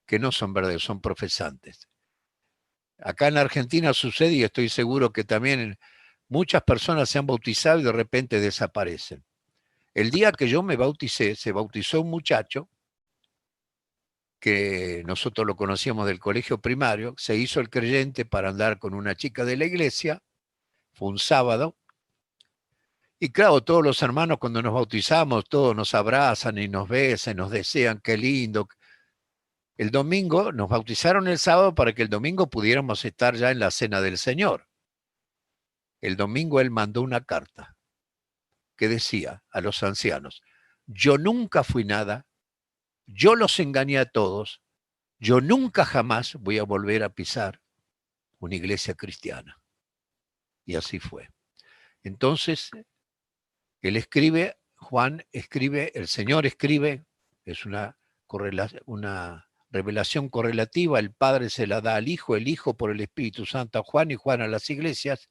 que no son verdaderos, son profesantes. Acá en Argentina sucede, y estoy seguro que también muchas personas se han bautizado y de repente desaparecen. El día que yo me bauticé, se bautizó un muchacho que nosotros lo conocíamos del colegio primario, se hizo el creyente para andar con una chica de la iglesia, fue un sábado, y claro, todos los hermanos cuando nos bautizamos, todos nos abrazan y nos besan, nos desean, qué lindo. El domingo, nos bautizaron el sábado para que el domingo pudiéramos estar ya en la cena del Señor. El domingo él mandó una carta que decía a los ancianos, yo nunca fui nada, yo los engañé a todos, yo nunca jamás voy a volver a pisar una iglesia cristiana. Y así fue. Entonces, él escribe, Juan escribe, el Señor escribe, es una revelación correlativa, el Padre se la da al Hijo, el Hijo por el Espíritu Santo a Juan y Juan a las iglesias,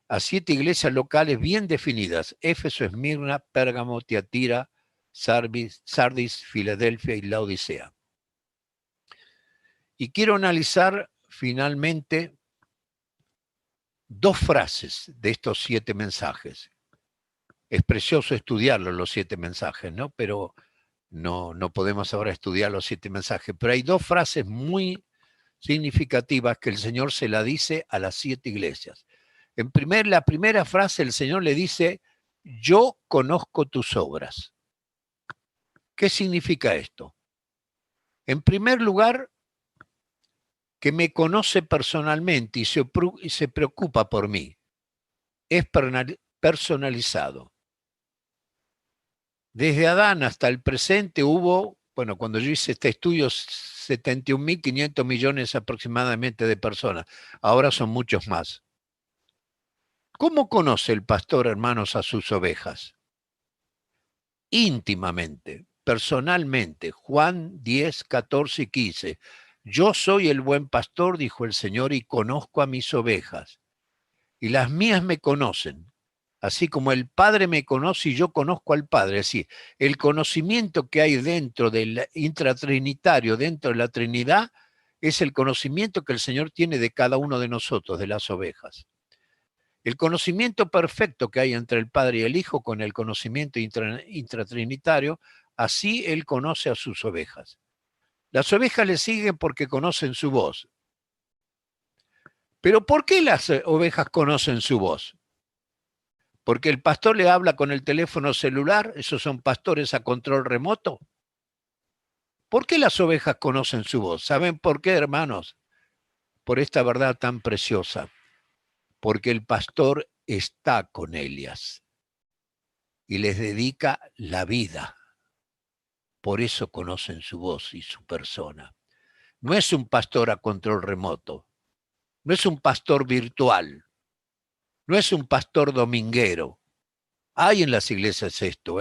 a 7 iglesias locales bien definidas, Éfeso, Esmirna, Pérgamo, Tiatira, Sardis, Filadelfia y Laodicea. Y quiero analizar finalmente 2 frases de estos 7 mensajes. Es precioso estudiarlos, los 7 mensajes, ¿no? Pero no podemos ahora estudiar los 7 mensajes. Pero hay 2 frases muy significativas que el Señor se la dice a las 7 iglesias. La primera frase el Señor le dice, yo conozco tus obras. ¿Qué significa esto? En primer lugar, que me conoce personalmente y se preocupa por mí. Es personalizado. Desde Adán hasta el presente hubo, bueno, cuando yo hice este estudio, 71.500 millones aproximadamente de personas. Ahora son muchos más. ¿Cómo conoce el pastor, hermanos, a sus ovejas? Íntimamente, personalmente. Juan 10, 14 y 15. Yo soy el buen pastor, dijo el Señor, y conozco a mis ovejas. Y las mías me conocen, así como el Padre me conoce y yo conozco al Padre. Es decir, el conocimiento que hay dentro del intratrinitario, dentro de la Trinidad, es el conocimiento que el Señor tiene de cada uno de nosotros, de las ovejas. El conocimiento perfecto que hay entre el Padre y el Hijo con el conocimiento intratrinitario, así Él conoce a sus ovejas. Las ovejas le siguen porque conocen su voz. Pero ¿por qué las ovejas conocen su voz? Porque el pastor le habla con el teléfono celular, esos son pastores a control remoto. ¿Por qué las ovejas conocen su voz? ¿Saben por qué, hermanos? Por esta verdad tan preciosa. Porque el pastor está con ellas y les dedica la vida. Por eso conocen su voz y su persona. No es un pastor a control remoto, no es un pastor virtual, no es un pastor dominguero. Hay en las iglesias esto,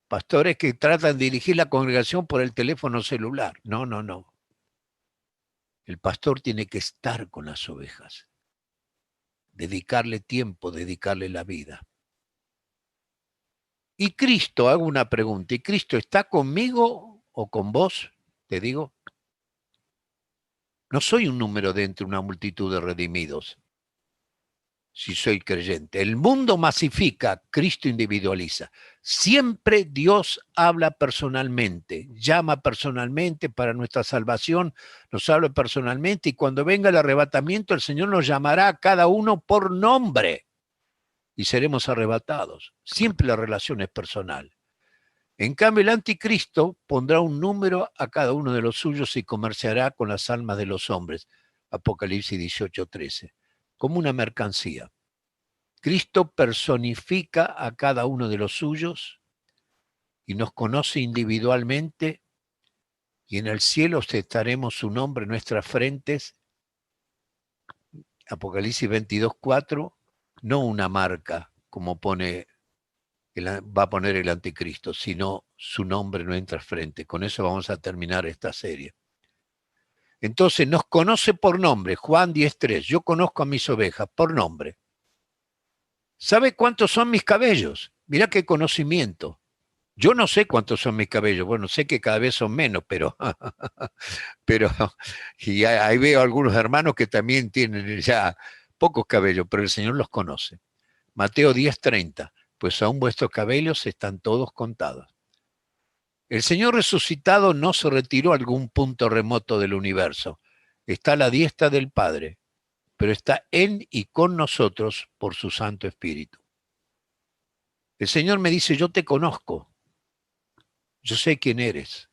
pastores que tratan de dirigir la congregación por el teléfono celular. No, no, no. El pastor tiene que estar con las ovejas. Dedicarle tiempo, dedicarle la vida. Y Cristo, hago una pregunta, ¿y Cristo está conmigo o con vos? Te digo, no soy un número de entre una multitud de redimidos, si soy creyente. El mundo masifica, Cristo individualiza. Siempre Dios habla personalmente, llama personalmente para nuestra salvación, nos habla personalmente y cuando venga el arrebatamiento el Señor nos llamará a cada uno por nombre y seremos arrebatados. Siempre la relación es personal. En cambio el anticristo pondrá un número a cada uno de los suyos y comerciará con las almas de los hombres. Apocalipsis 18:13. Como una mercancía. Cristo personifica a cada uno de los suyos y nos conoce individualmente y en el cielo estaremos su nombre en nuestras frentes. Apocalipsis 22:4, no una marca como va a poner el anticristo, sino su nombre en nuestras frentes. Con eso vamos a terminar esta serie. Entonces nos conoce por nombre, Juan 10:3, yo conozco a mis ovejas por nombre. ¿Sabe cuántos son mis cabellos? Mirá qué conocimiento. Yo no sé cuántos son mis cabellos, bueno, sé que cada vez son menos, pero y ahí veo algunos hermanos que también tienen ya pocos cabellos, pero el Señor los conoce. Mateo 10:30, pues aún vuestros cabellos están todos contados. El Señor resucitado no se retiró a algún punto remoto del universo. Está a la diestra del Padre, pero está en y con nosotros por su Santo Espíritu. El Señor me dice, yo te conozco, yo sé quién eres.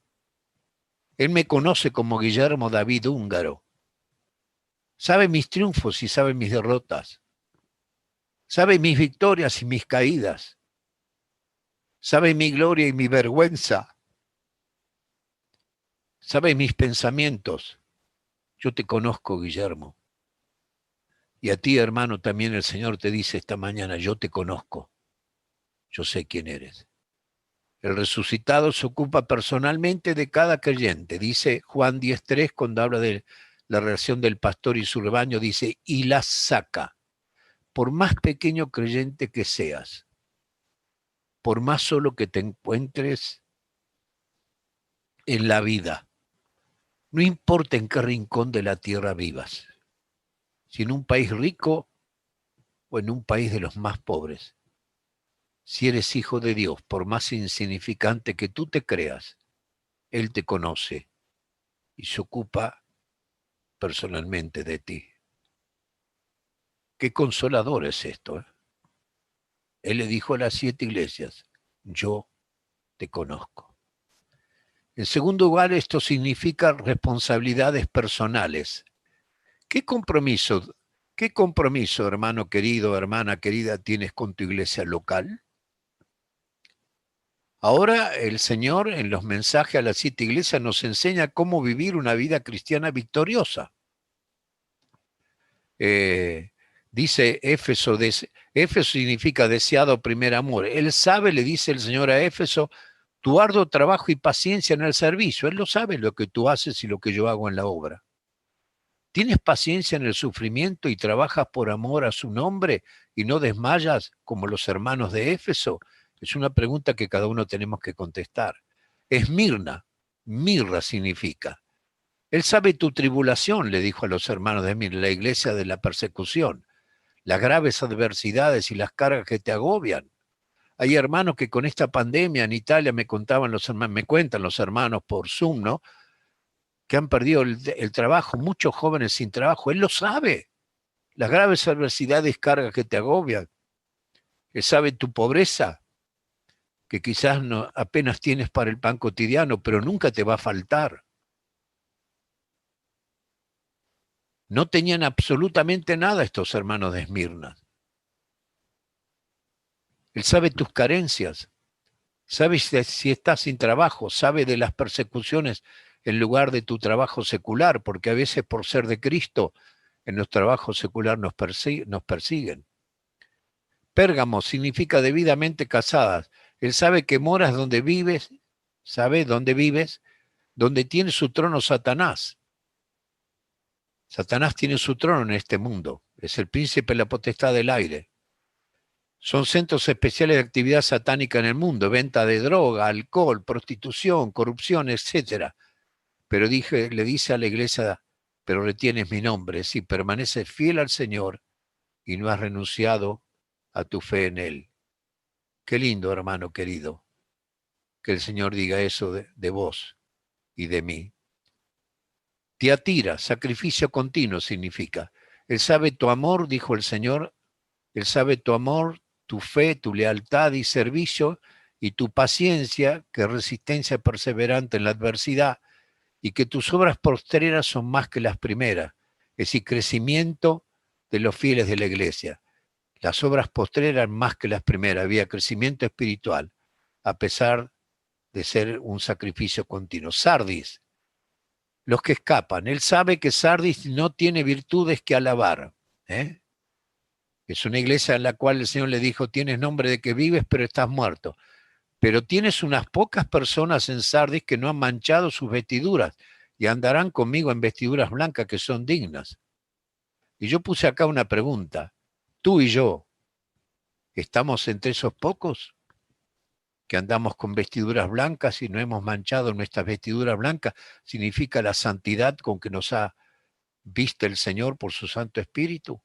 Él me conoce como Guillermo David Húngaro. Sabe mis triunfos y sabe mis derrotas. Sabe mis victorias y mis caídas. Sabe mi gloria y mi vergüenza. Sabe mis pensamientos. Yo te conozco, Guillermo. Y a ti, hermano, también el Señor te dice esta mañana, yo te conozco. Yo sé quién eres. El resucitado se ocupa personalmente de cada creyente. Dice Juan 10:3, cuando habla de la relación del pastor y su rebaño, dice, y las saca. Por más pequeño creyente que seas, por más solo que te encuentres en la vida, no importa en qué rincón de la tierra vivas, si en un país rico o en un país de los más pobres, si eres hijo de Dios, por más insignificante que tú te creas, Él te conoce y se ocupa personalmente de ti. Qué consolador es esto, ¿eh? Él le dijo a las 7 iglesias, yo te conozco. En segundo lugar, esto significa responsabilidades personales. ¿Qué compromiso, hermano querido, hermana querida, tienes con tu iglesia local? Ahora el Señor en los mensajes a las 7 iglesias nos enseña cómo vivir una vida cristiana victoriosa. Dice Éfeso, Éfeso significa deseado primer amor. Él sabe, le dice el Señor a Éfeso, tu arduo trabajo y paciencia en el servicio. Él lo sabe lo que tú haces y lo que yo hago en la obra. ¿Tienes paciencia en el sufrimiento y trabajas por amor a su nombre y no desmayas como los hermanos de Éfeso? Es una pregunta que cada uno tenemos que contestar. Esmirna, mirra significa. Él sabe tu tribulación, le dijo a los hermanos de Esmirna, la iglesia de la persecución, las graves adversidades y las cargas que te agobian. Hay hermanos que con esta pandemia en Italia me cuentan los hermanos por Zoom, ¿no? Que han perdido el trabajo, muchos jóvenes sin trabajo. Él lo sabe. Las graves adversidades, cargas que te agobian. Él sabe tu pobreza, que quizás no, apenas tienes para el pan cotidiano, pero nunca te va a faltar. No tenían absolutamente nada estos hermanos de Esmirna. Él sabe tus carencias, sabe si estás sin trabajo, sabe de las persecuciones en lugar de tu trabajo secular, porque a veces por ser de Cristo, en los trabajos seculares nos persiguen. Pérgamo significa debidamente casadas. Él sabe que moras donde vives, sabe dónde vives, donde tiene su trono Satanás. Satanás tiene su trono en este mundo, es el príncipe de la potestad del aire. Son centros especiales de actividad satánica en el mundo, venta de droga, alcohol, prostitución, corrupción, etc. Pero le dice a la iglesia, pero retienes mi nombre, si permaneces fiel al Señor y no has renunciado a tu fe en Él. Qué lindo, hermano querido, que el Señor diga eso de vos y de mí. Tiatira, sacrificio continuo significa. Él sabe tu amor, dijo el Señor, Él sabe tu amor, tu fe, tu lealtad y servicio, y tu paciencia, que resistencia perseverante en la adversidad, y que tus obras postreras son más que las primeras, es decir, crecimiento de los fieles de la iglesia. Las obras postreras más que las primeras, había crecimiento espiritual, a pesar de ser un sacrificio continuo. Sardis, los que escapan. Él sabe que Sardis no tiene virtudes que alabar. Es una iglesia en la cual el Señor le dijo, tienes nombre de que vives, pero estás muerto. Pero tienes unas pocas personas en Sardis que no han manchado sus vestiduras y andarán conmigo en vestiduras blancas que son dignas. Y yo puse acá una pregunta. Tú y yo, ¿estamos entre esos pocos que andamos con vestiduras blancas y no hemos manchado nuestras vestiduras blancas? Significa la santidad con que nos ha visto el Señor por su Santo Espíritu.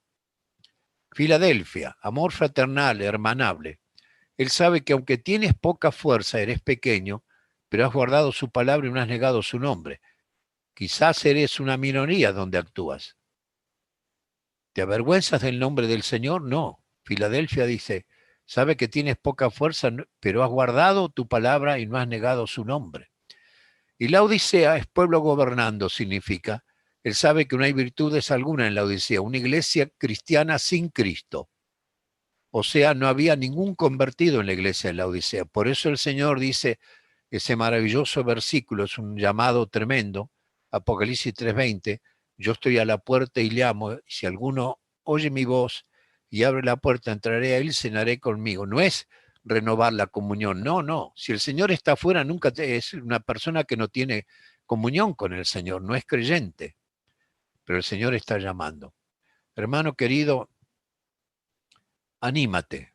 Filadelfia, amor fraternal, hermanable. Él sabe que aunque tienes poca fuerza, eres pequeño, pero has guardado su palabra y no has negado su nombre. Quizás eres una minoría donde actúas. ¿Te avergüenzas del nombre del Señor? No. Filadelfia dice, sabe que tienes poca fuerza, pero has guardado tu palabra y no has negado su nombre. Y la Odisea es pueblo gobernando, significa. Él sabe que no hay virtudes alguna en la Odisea, una iglesia cristiana sin Cristo. O sea, no había ningún convertido en la iglesia de la Odisea. Por eso el Señor dice, ese maravilloso versículo, es un llamado tremendo, Apocalipsis 3:20, yo estoy a la puerta y llamo, si alguno oye mi voz y abre la puerta, entraré a él, cenaré conmigo. No es renovar la comunión, no. Si el Señor está afuera, es una persona que no tiene comunión con el Señor, no es creyente, pero el Señor está llamando. Hermano querido, anímate.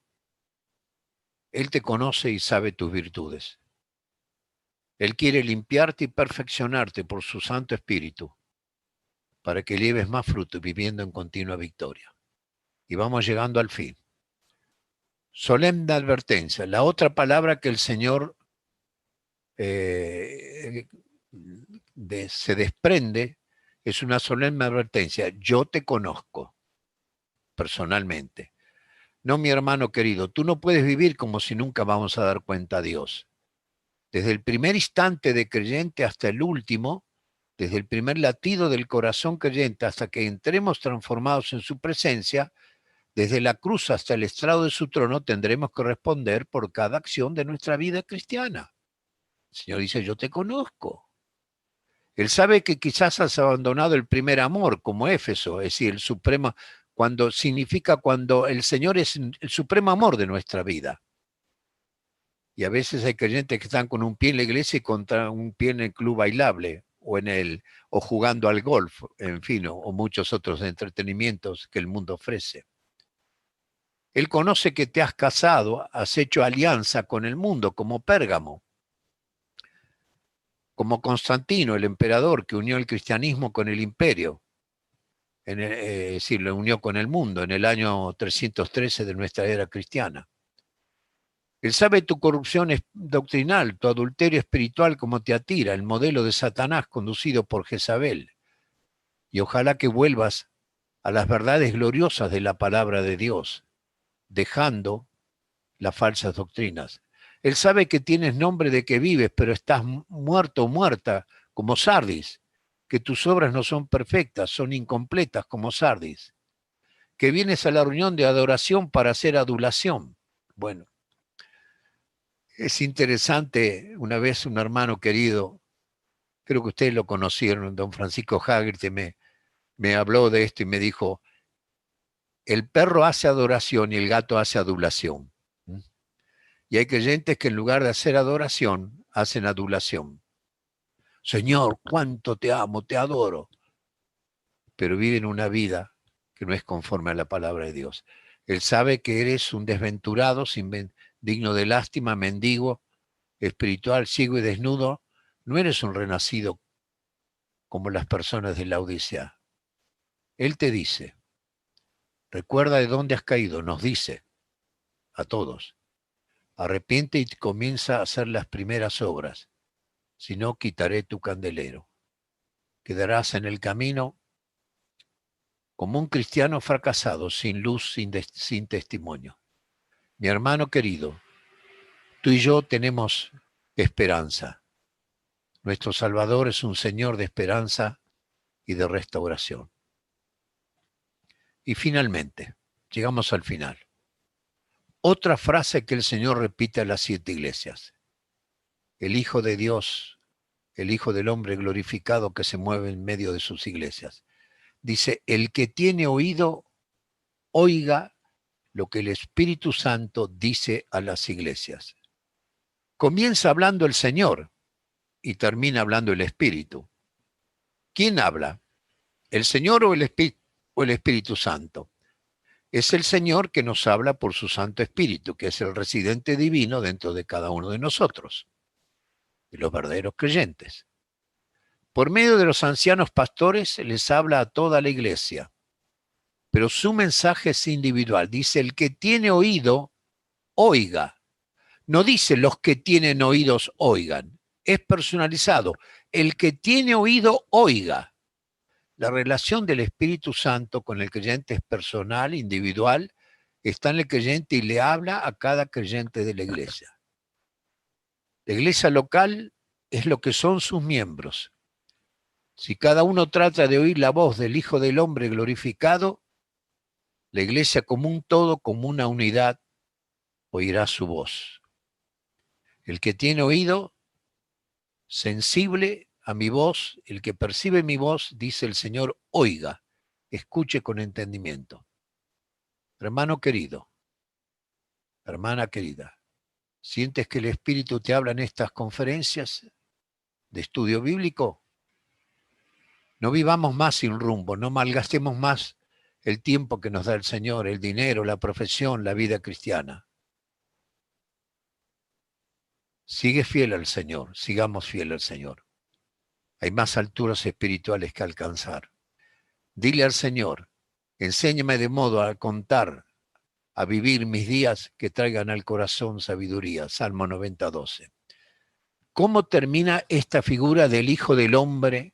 Él te conoce y sabe tus virtudes. Él quiere limpiarte y perfeccionarte por su Santo Espíritu para que lleves más fruto viviendo en continua victoria. Y vamos llegando al fin. Solemne advertencia. La otra palabra que el Señor se desprende es una solemne advertencia. Yo te conozco personalmente. No, mi hermano querido, tú no puedes vivir como si nunca vamos a dar cuenta a Dios. Desde el primer instante de creyente hasta el último, desde el primer latido del corazón creyente hasta que entremos transformados en su presencia, desde la cruz hasta el estrado de su trono, tendremos que responder por cada acción de nuestra vida cristiana. El Señor dice, yo te conozco. Él sabe que quizás has abandonado el primer amor, como Éfeso, es decir, el supremo, significa cuando el Señor es el supremo amor de nuestra vida. Y a veces hay creyentes que están con un pie en la iglesia y con un pie en el club bailable o jugando al golf, en fin, o muchos otros entretenimientos que el mundo ofrece. Él conoce que te has casado, has hecho alianza con el mundo, como Pérgamo, como Constantino, el emperador que unió el cristianismo con el imperio, es decir, lo unió con el mundo en el año 313 de nuestra era cristiana. Él sabe tu corrupción doctrinal, tu adulterio espiritual como Tiatira, el modelo de Satanás conducido por Jezabel. Y ojalá que vuelvas a las verdades gloriosas de la palabra de Dios, dejando las falsas doctrinas. Él sabe que tienes nombre de que vives, pero estás muerto o muerta como Sardis, que tus obras no son perfectas, son incompletas como Sardis, que vienes a la reunión de adoración para hacer adulación. Bueno, es interesante, una vez un hermano querido, creo que ustedes lo conocieron, don Francisco Haggerty, me habló de esto y me dijo, el perro hace adoración y el gato hace adulación. Y hay creyentes que en lugar de hacer adoración, hacen adulación. Señor, cuánto te amo, te adoro. Pero viven una vida que no es conforme a la palabra de Dios. Él sabe que eres un desventurado, digno de lástima, mendigo, espiritual, ciego y desnudo. No eres un renacido como las personas de la Odisea. Él te dice, recuerda de dónde has caído, nos dice a todos. Arrepiente y comienza a hacer las primeras obras, si no quitaré tu candelero. Quedarás en el camino como un cristiano fracasado, sin luz, sin testimonio. Mi hermano querido, tú y yo tenemos esperanza. Nuestro Salvador es un Señor de esperanza y de restauración. Y finalmente, llegamos al final. Otra frase que el Señor repite a las 7 iglesias. El Hijo de Dios, el Hijo del Hombre glorificado que se mueve en medio de sus iglesias. Dice, el que tiene oído, oiga lo que el Espíritu Santo dice a las iglesias. Comienza hablando el Señor y termina hablando el Espíritu. ¿Quién habla? ¿El Señor o el Espíritu Santo? Es el Señor que nos habla por su Santo Espíritu, que es el residente divino dentro de cada uno de nosotros, de los verdaderos creyentes. Por medio de los ancianos pastores les habla a toda la iglesia, pero su mensaje es individual. Dice, el que tiene oído, oiga No dice los que tienen oídos oigan. Es personalizado. El que tiene oído oiga. La relación del Espíritu Santo con el creyente es personal, individual. Está en el creyente y le habla a cada creyente de la iglesia. La iglesia local es lo que son sus miembros. Si cada uno trata de oír la voz del Hijo del Hombre glorificado, la iglesia como un todo, como una unidad, oirá su voz. El que tiene oído sensible a mi voz, el que percibe mi voz, dice el Señor, oiga, escuche con entendimiento. Hermano querido, hermana querida, ¿sientes que el Espíritu te habla en estas conferencias de estudio bíblico? No vivamos más sin rumbo, no malgastemos más el tiempo que nos da el Señor, el dinero, la profesión, la vida cristiana. Sigue fiel al Señor, sigamos fiel al Señor. Hay más alturas espirituales que alcanzar. Dile al Señor, enséñame de modo a contar, a vivir mis días que traigan al corazón sabiduría. Salmo 90:12. ¿Cómo termina esta figura del Hijo del Hombre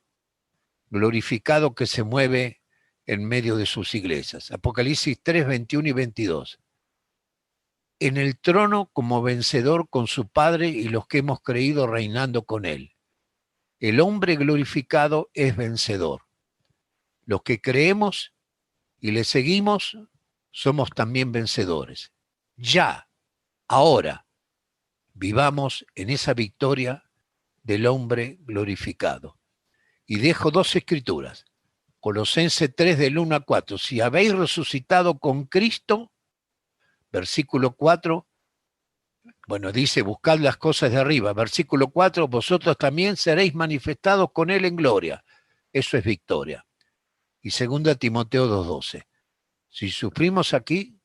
glorificado que se mueve en medio de sus iglesias? Apocalipsis 3, 21 y 22. En el trono como vencedor con su Padre y los que hemos creído reinando con él. El hombre glorificado es vencedor. Los que creemos y le seguimos somos también vencedores. Ya, ahora, vivamos en esa victoria del hombre glorificado. Y dejo 2 escrituras. Colosenses 3 del 1 a 4. Si habéis resucitado con Cristo, versículo 4, bueno, dice, buscad las cosas de arriba. Versículo 4, vosotros también seréis manifestados con él en gloria. Eso es victoria. Y 2 Timoteo 2:12. Si sufrimos aquí,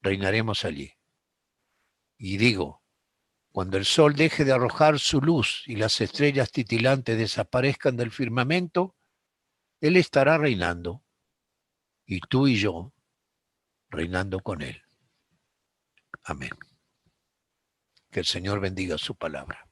reinaremos allí. Y digo, cuando el sol deje de arrojar su luz y las estrellas titilantes desaparezcan del firmamento, él estará reinando. Y tú y yo reinando con él. Amén. Que el Señor bendiga su palabra.